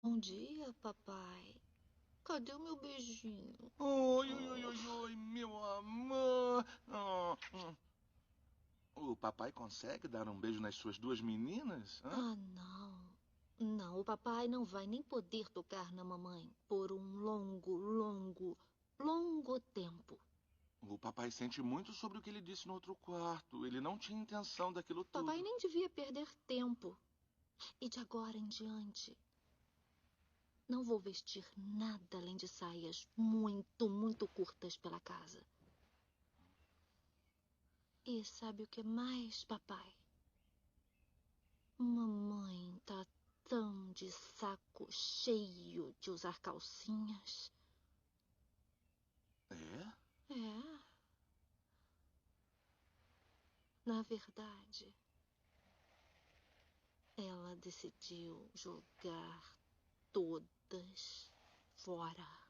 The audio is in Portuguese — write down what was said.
Bom dia, papai. Cadê o meu beijinho? Oi, oi, oi, oi, oi, meu amor. O papai consegue dar um beijo nas suas duas meninas? Hã? Ah, não. Não, o papai não vai nem poder tocar na mamãe por um longo tempo. O papai sente muito sobre o que ele disse no outro quarto. Ele não tinha intenção daquilo Papai tudo. nem devia perder tempo. E de agora em diante, não vou vestir nada além de saias muito curtas pela casa. E sabe o que mais, papai? Mamãe tá tão de saco cheio de usar calcinhas. É? É, na verdade, ela decidiu jogar todas fora.